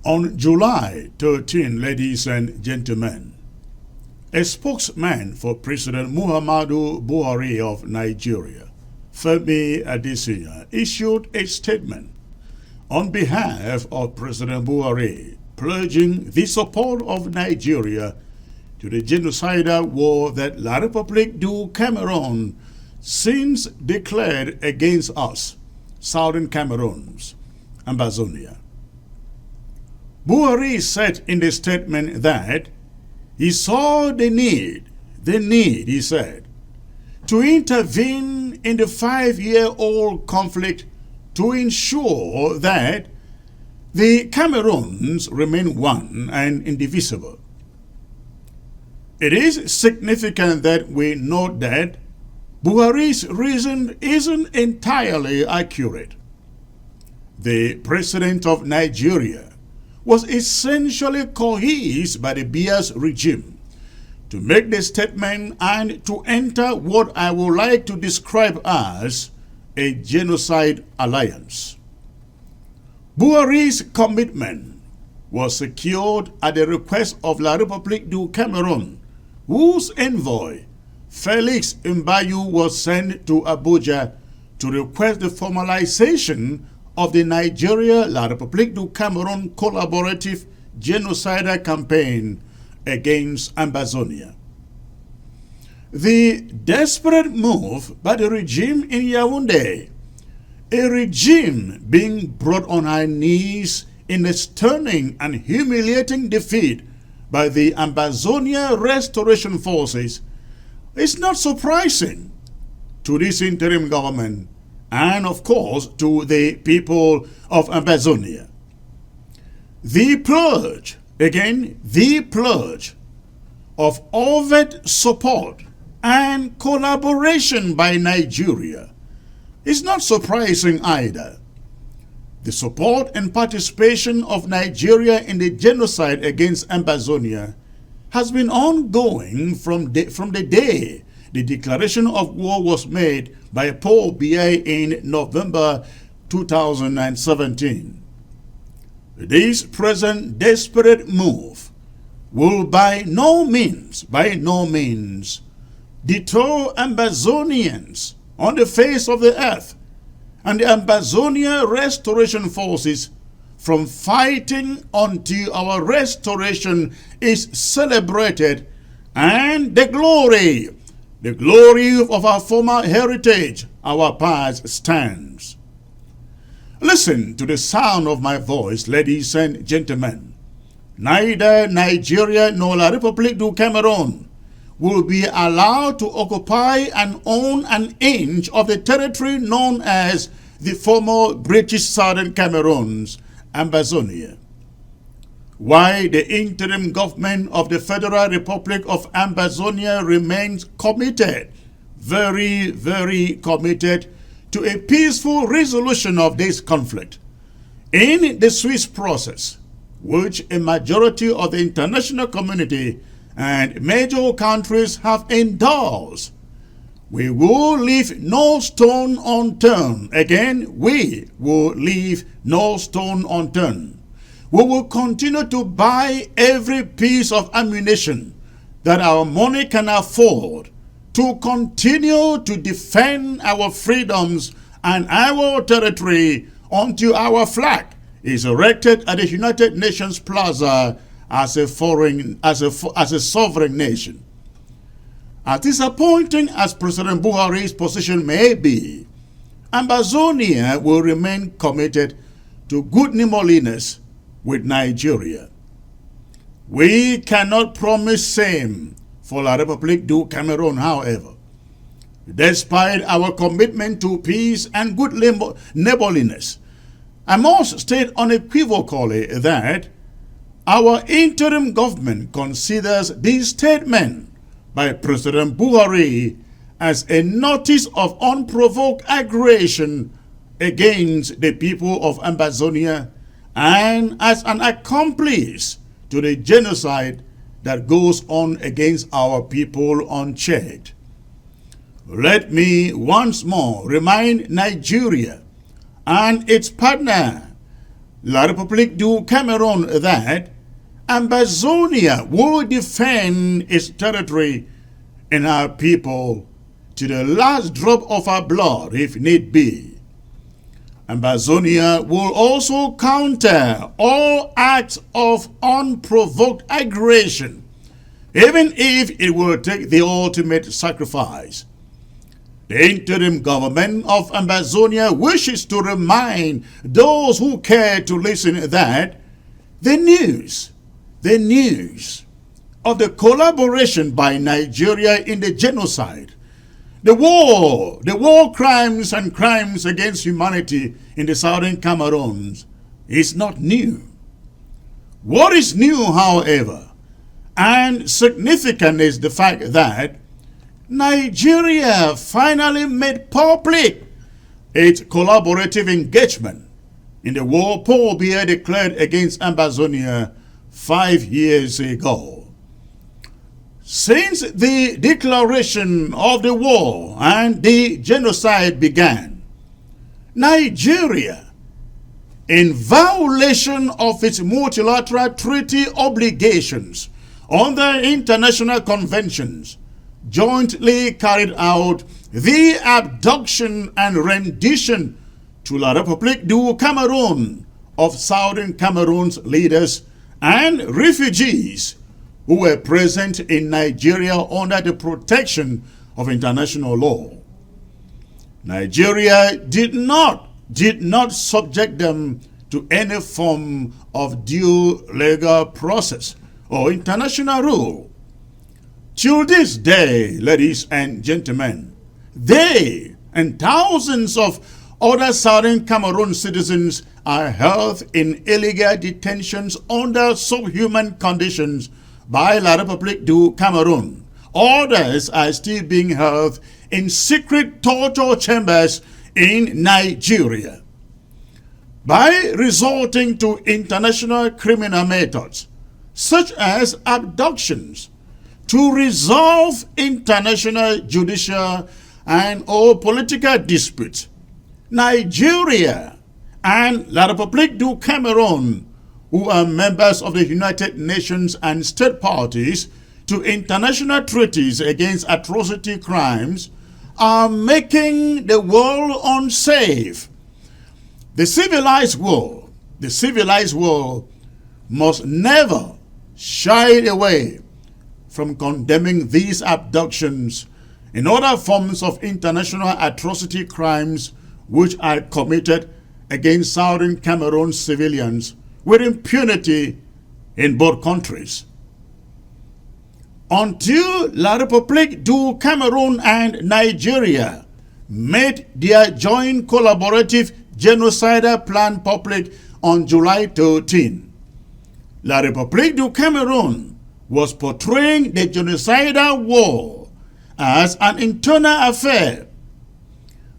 On July 13, ladies and gentlemen, a spokesman for President Muhammadu Buhari of Nigeria, Femi Adesina, issued a statement on behalf of President Buhari pledging the support of Nigeria to the genocidal war that La République du Cameroon since declared against us, Southern Cameroons, Ambazonia. Buhari said in the statement that he saw the need, he said, to intervene in the 5-year-old conflict to ensure that the Cameroons remain one and indivisible. It is significant that we note that Buhari's reason isn't entirely accurate. The president of Nigeria was essentially coerced by the Biya's regime to make the statement and to enter what I would like to describe as a genocide alliance. Buhari's commitment was secured at the request of La République du Cameroon, whose envoy, Felix Mbayu, was sent to Abuja to request the formalization of the Nigeria-La République du Cameroon collaborative genocidal campaign against Ambazonia. The desperate move by the regime in Yaoundé, a regime being brought on our knees in a stunning and humiliating defeat by the Ambazonia Restoration Forces, is not surprising to this interim government and, of course, to the people of Ambazonia. The purge, again, the purge of overt support and collaboration by Nigeria is not surprising either. The support and participation of Nigeria in the genocide against Ambazonia has been ongoing from the day the declaration of war was made by Paul Biya in November 2017. This present desperate move will by no means deter Ambazonians on the face of the earth and the Ambazonia Restoration Forces from fighting until our restoration is celebrated and the glory of our former heritage, our past, stands. Listen to the sound of my voice, ladies and gentlemen. Neither Nigeria nor La République du Cameroon will be allowed to occupy and own an inch of the territory known as the former British Southern Cameroons, Ambazonia. While the interim government of the Federal Republic of Ambazonia remains committed, very, very committed to a peaceful resolution of this conflict, in the Swiss process, which a majority of the international community and major countries have endorsed, we will leave no stone unturned. Again, we will leave no stone unturned. We will continue to buy every piece of ammunition that our money can afford to continue to defend our freedoms and our territory until our flag is erected at the United Nations Plaza as a sovereign nation. As disappointing as President Buhari's position may be, Ambazonia will remain committed to good neighborliness with Nigeria. We cannot promise same for La République du Cameroon, however. Despite our commitment to peace and good neighborliness, I must state unequivocally that our interim government considers this statement by President Buhari as a notice of unprovoked aggression against the people of Ambazonia and as an accomplice to the genocide that goes on against our people unchecked. Let me once more remind Nigeria and its partner, La République du Cameroon that Ambazonia will defend its territory and our people to the last drop of our blood if need be. Ambazonia will also counter all acts of unprovoked aggression, even if it will take the ultimate sacrifice. The interim government of Ambazonia wishes to remind those who care to listen that the news of the collaboration by Nigeria in the genocide, the war crimes and crimes against humanity in the southern Cameroons is not new. What is new, however, and significant is the fact that Nigeria finally made public its collaborative engagement in the war Paul Biya declared against Ambazonia 5 years ago. Since the declaration of the war and the genocide began, Nigeria, in violation of its multilateral treaty obligations under international conventions, jointly carried out the abduction and rendition to La République du Cameroun of southern Cameroon's leaders and refugees who were present in Nigeria under the protection of international law. Nigeria did not subject them to any form of due legal process or international rule. Till this day, ladies and gentlemen, they and thousands of other southern Cameroon citizens are held in illegal detentions under subhuman conditions by La République du Cameroon. Others are still being held in secret torture chambers in Nigeria. By resorting to international criminal methods, such as abductions, to resolve international judicial and or political disputes, Nigeria and La République du Cameroon, who are members of the United Nations and state parties to international treaties against atrocity crimes, are making the world unsafe. The civilized world must never shy away from condemning these abductions and other forms of international atrocity crimes which are committed against southern Cameroon civilians with impunity in both countries. Until La République du Cameroon and Nigeria made their joint collaborative genocidal plan public on July 13, La République du Cameroon was portraying the genocidal war as an internal affair.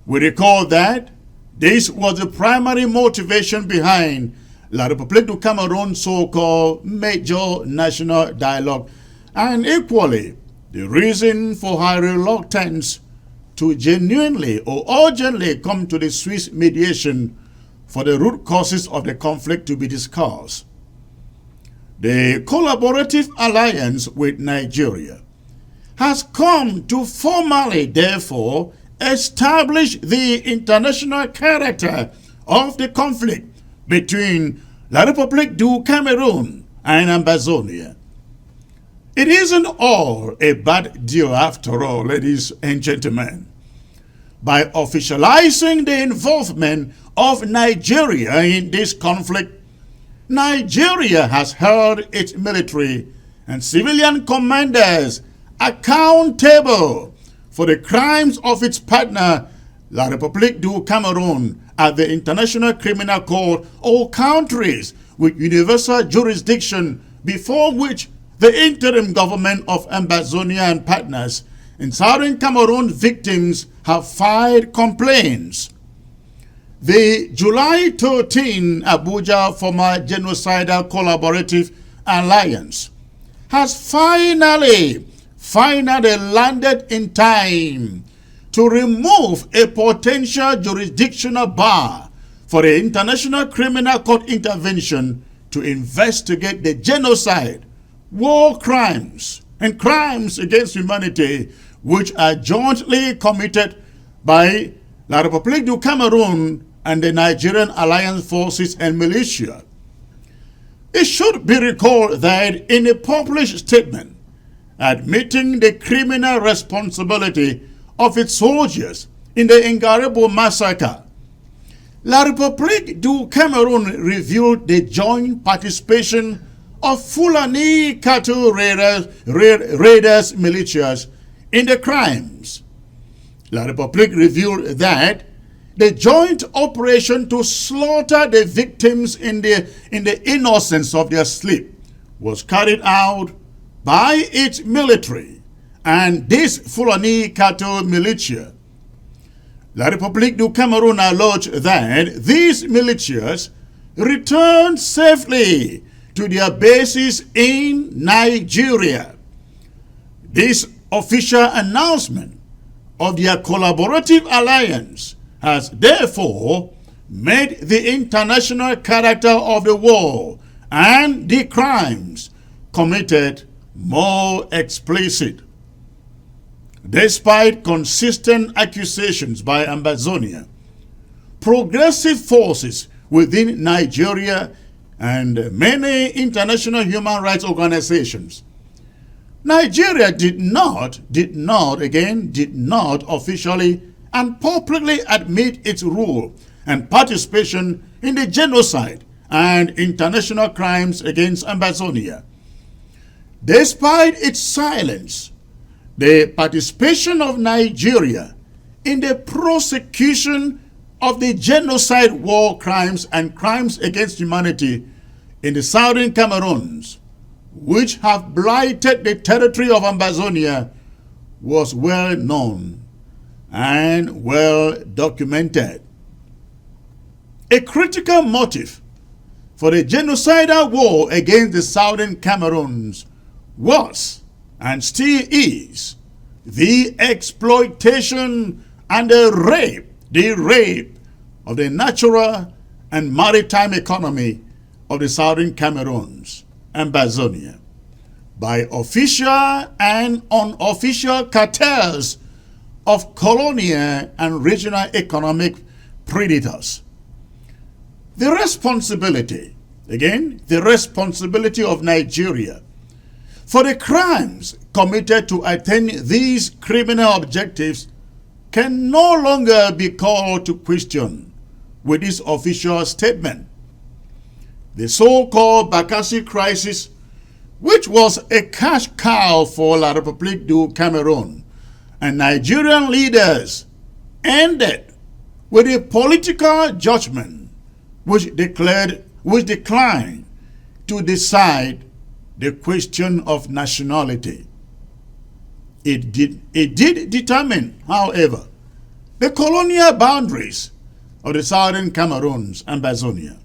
We recall that this was the primary motivation behind La République du Cameroon's so-called major national dialogue, and equally the reason for her reluctance to genuinely or urgently come to the Swiss mediation for the root causes of the conflict to be discussed. The collaborative alliance with Nigeria has come to formally, therefore, establish the international character of the conflict between La République du Cameroon and Ambazonia. It isn't all a bad deal after all, ladies and gentlemen. By officializing the involvement of Nigeria in this conflict, Nigeria has held its military and civilian commanders accountable for the crimes of its partner, La République du Cameroon, at the International Criminal Court, or countries with universal jurisdiction before which the interim government of Ambazonia and partners in southern Cameroon victims have filed complaints. The July 13 Abuja Former Genocidal Collaborative Alliance has finally landed in time to remove a potential jurisdictional bar for the International Criminal Court intervention to investigate the genocide, war crimes, and crimes against humanity which are jointly committed by La République du Cameroon and the Nigerian Alliance Forces and militia. It should be recalled that in a published statement admitting the criminal responsibility of its soldiers in the Irreversible massacre, La République du Cameroon revealed the joint participation of Fulani cattle raiders militias in the crimes. La République revealed that the joint operation to slaughter the victims in the innocence of their sleep was carried out by its military and this Fulani cattle militia. La République du Cameroon alleged that these militias returned safely to their bases in Nigeria. This official announcement of their collaborative alliance has therefore made the international character of the war and the crimes committed more explicit. Despite consistent accusations by Ambazonia, progressive forces within Nigeria and many international human rights organizations, Nigeria did not officially and publicly admit its role and participation in the genocide and international crimes against Ambazonia. Despite its silence, the participation of Nigeria in the prosecution of the genocide, war crimes, and crimes against humanity in the southern Cameroons, which have blighted the territory of Ambazonia, was well known and well documented. A critical motive for the genocidal war against the southern Cameroons was, and still is, the exploitation and the rape of the natural and maritime economy of the southern Cameroons, Ambazonia, by official and unofficial cartels of colonial and regional economic predators. The responsibility of Nigeria for the crimes committed to attain these criminal objectives can no longer be called to question with this official statement. The so-called Bakassi crisis, which was a cash cow for La République du Cameroon and Nigerian leaders, ended with a political judgment which declined to decide the question of nationality. It did determine, however, the colonial boundaries of the southern Cameroons, Ambazonia.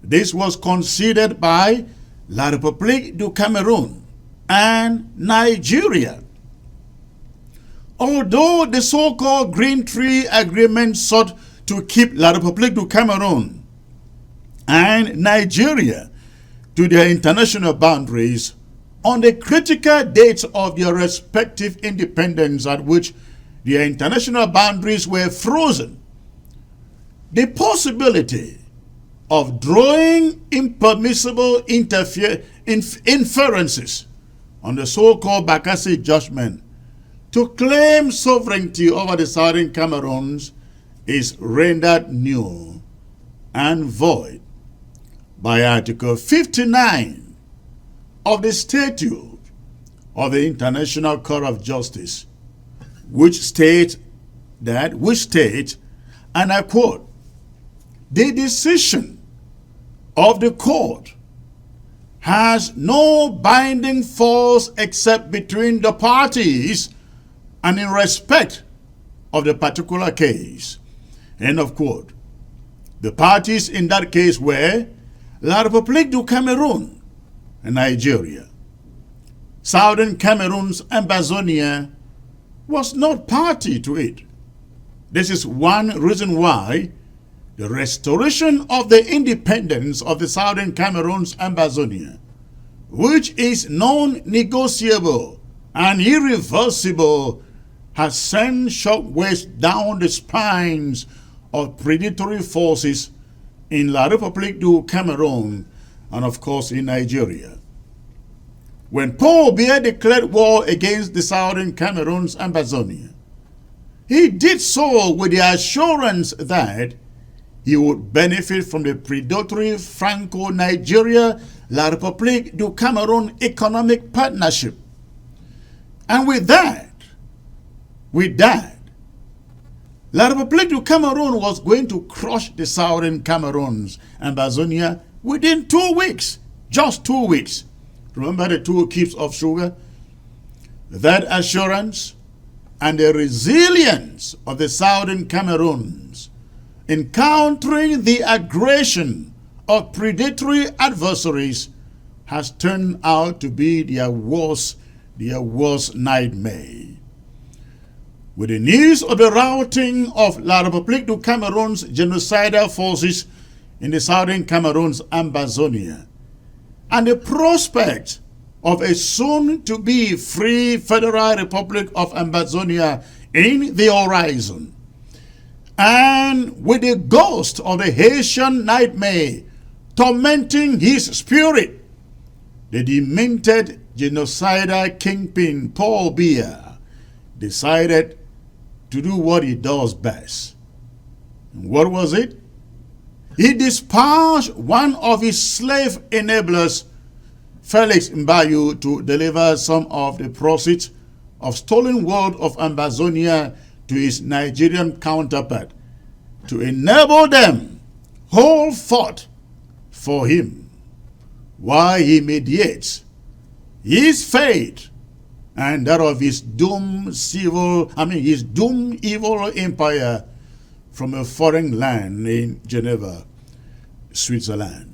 This was conceded by La République du Cameroon and Nigeria. Although the so-called Green Tree Agreement sought to keep La République du Cameroon and Nigeria to their international boundaries on the critical dates of their respective independence at which their international boundaries were frozen, the possibility of drawing impermissible inferences on the so-called Bakassi judgment to claim sovereignty over the southern Cameroons is rendered null and void by Article 59 of the Statute of the International Court of Justice, which states, and I quote, "The decision of the court has no binding force except between the parties and in respect of the particular case." End of quote. The parties in that case were La République du Cameroon and Nigeria. Southern Cameroon's Ambazonia was not party to it. This is one reason why the restoration of the independence of the Southern Cameroon's Ambazonia, which is non-negotiable and irreversible, has sent shockwaves down the spines of predatory forces in La République du Cameroon and, of course, in Nigeria. When Paul Biya declared war against the Southern Cameroon's Ambazonia, he did so with the assurance that he would benefit from the predatory Franco-Nigeria La République du Cameroon economic partnership. And with that, La République du Cameroon was going to crush the Southern Cameroon's Ambazonia within 2 weeks, just 2 weeks. Remember the 2 keeps of sugar? That assurance and the resilience of the Southern Cameroons in countering the aggression of predatory adversaries has turned out to be their worst nightmare. With the news of the routing of La République du Cameroon's genocidal forces in the Southern Cameroon's Ambazonia, and the prospect of a soon-to-be free Federal Republic of Ambazonia in the horizon, and with the ghost of the Haitian nightmare tormenting his spirit, the demented genocidal kingpin Paul Biya decided to do what he does best. And what was it? He dispatched one of his slave enablers, Felix Mbayu, to deliver some of the proceeds of stolen world of Ambazonia to his Nigerian counterpart to enable them hold forth for him while he mediates his fate and that of his doomed evil empire from a foreign land in Geneva, Switzerland.